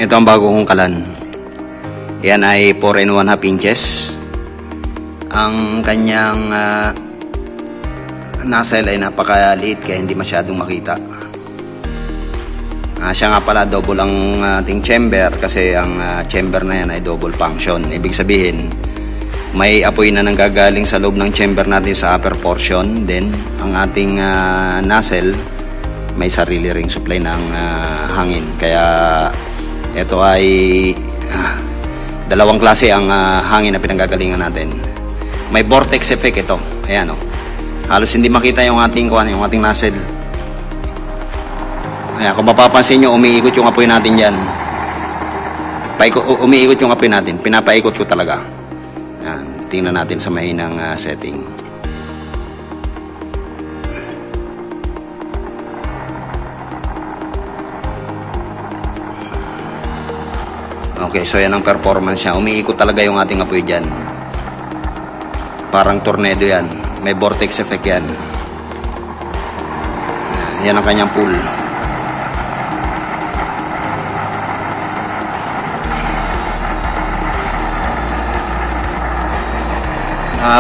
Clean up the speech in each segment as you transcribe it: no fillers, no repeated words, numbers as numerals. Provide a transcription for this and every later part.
Ito ang bago kong kalan. Yan ay 4 and 1/2 inches. Ang kanyang nozzle ay napakaliit kaya hindi masyadong makita. Siya nga pala double ang ating chamber kasi ang chamber na yan ay double function. Ibig sabihin, may apoy na nanggagaling sa loob ng chamber natin sa upper portion. Then, ang ating nozzle may sarili ring supply ng hangin. Kaya, ito ay dalawang klase ang hangin na pinanggagalingan natin. May vortex effect ito. Ayan o. Halos hindi makita yung ating nozzle. Ayan, kung mapapansin nyo, umiikot yung apoy natin dyan. Umiikot yung apoy natin. Pinapaikot ko talaga. Ayan, tingnan natin sa mahinang setting. Okay, so yan ang performance niya. Umiikot talaga yung ating apoy dyan. Parang tornado yan. May vortex effect yan. Yan ang kanyang pool.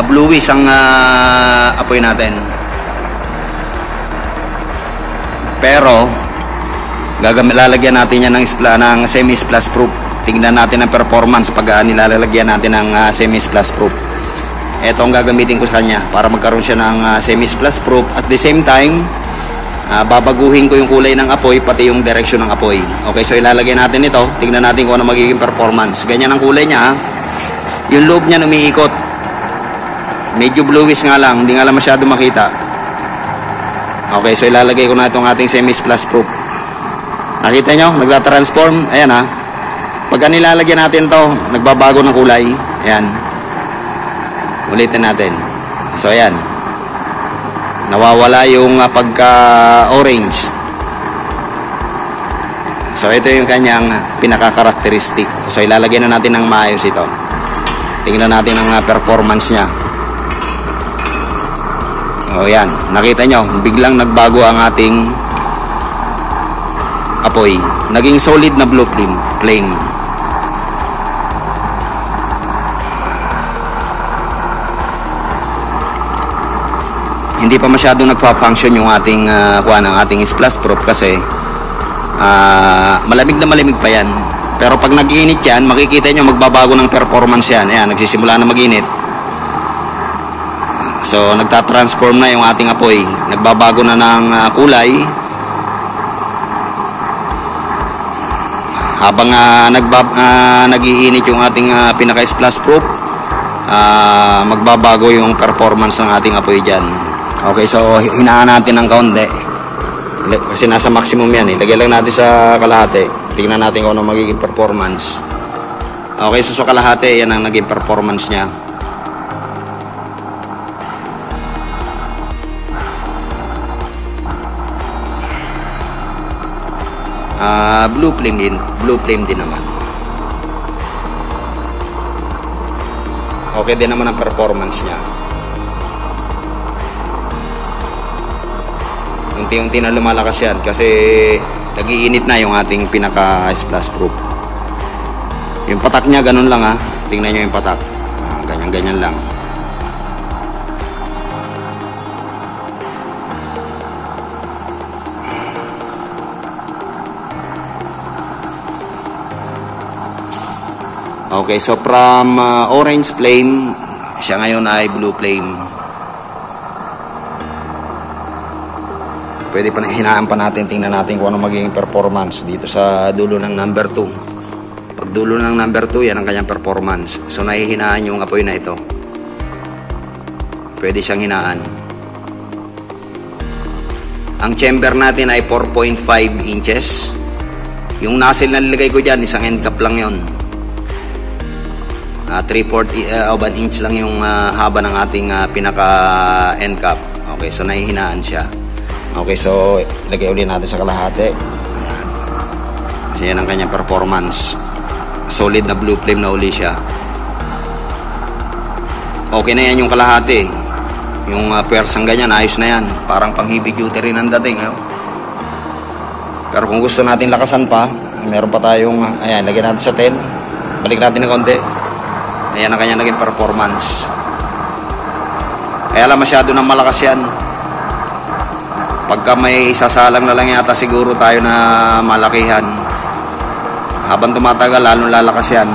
Bluish ang apoy natin. Pero lalagyan natin yan ng semi-splash proof. Tingnan natin ang performance pag nilalagyan natin ng semi-splash proof. Ito ang gagamitin ko sa kanya para magkaroon siya ng semi-splash proof. At the same time, babaguhin ko yung kulay ng apoy pati yung direction ng apoy. Okay, so ilalagay natin ito. Tingnan natin kung ano magiging performance. Ganyan ang kulay niya. Yung loob niya umiikot. Medyo bluish nga lang, hindi nga lang masyado makita. Okay, so ilalagay ko na itong ating semi-splash proof. Nakita nyo? Nagla-transform. Ayan ha. Pagka nilalagyan natin to, nagbabago ng kulay. Ayan. Ulitin natin. So ayan. Nawawala yung pagka-orange. So ito yung kanyang pinaka-karakteristik. So ilalagay na natin ng maayos ito. Tingnan natin ang performance niya. O yan, nakita nyo, biglang nagbago ang ating apoy. Naging solid na blue flame. Hindi pa masyadong nagpa-function yung ating ating splash proof kasi malamig na malamig pa yan. Pero pag nag-init yan, makikita nyo magbabago ng performance yan. Ayan, nagsisimula na mag-init. So, nagtatransform na yung ating apoy. Nagbabago na ng kulay. Habang nag-iinit yung ating pinaka-splash proof, magbabago yung performance ng ating apoy dyan. Okay, so hinaan natin ng kaunti. Kasi nasa maximum yan. Lagay lang natin sa kalahati. Tingnan natin kung ano magiging performance. Okay, so sa kalahati, yan ang naging performance niya. Blue flame din naman. Okay din naman ang performance niya. Unti-unti na lumalakas yan kasi nag-iinit na yung ating pinaka-splash proof. Yung patak niya ganun lang ha. Tingnan nyo yung patak. Ganyan-ganyan lang. Okay, so from orange flame, siya ngayon ay blue flame. Pwede pa hinaan pa natin, tingnan natin kung ano magiging performance dito sa dulo ng number 2. Pag dulo ng number 2, yan ang kanyang performance. So nahihinaan yung apoy na ito. Pwede siyang hinaan. Ang chamber natin ay 4.5 inches. Yung nozzle na nilagay ko dyan, isang end cap lang yun. 3/4 of an inch lang yung haba ng ating pinaka end cap. Okay, so nahihinaan siya. Okay, so ilagay ulit natin sa kalahati. Ayan. Kasi yan ang kanyang performance. Solid na blue flame na uli siya. Okay na yan yung kalahati. Yung pwersang ganyan, ayos na yan. Parang pang heavy duty rin ang dating. Pero kung gusto natin lakasan pa, Meron pa tayong, ayan, lagyan natin sa 10. Balik natin ng konti. Ayan ang kanya naging performance. Kaya lang masyado nang malakas yan. Pagka may isasalang na lang yata siguro tayo na malakihan. Habang tumatagal, lalong lalakas yan.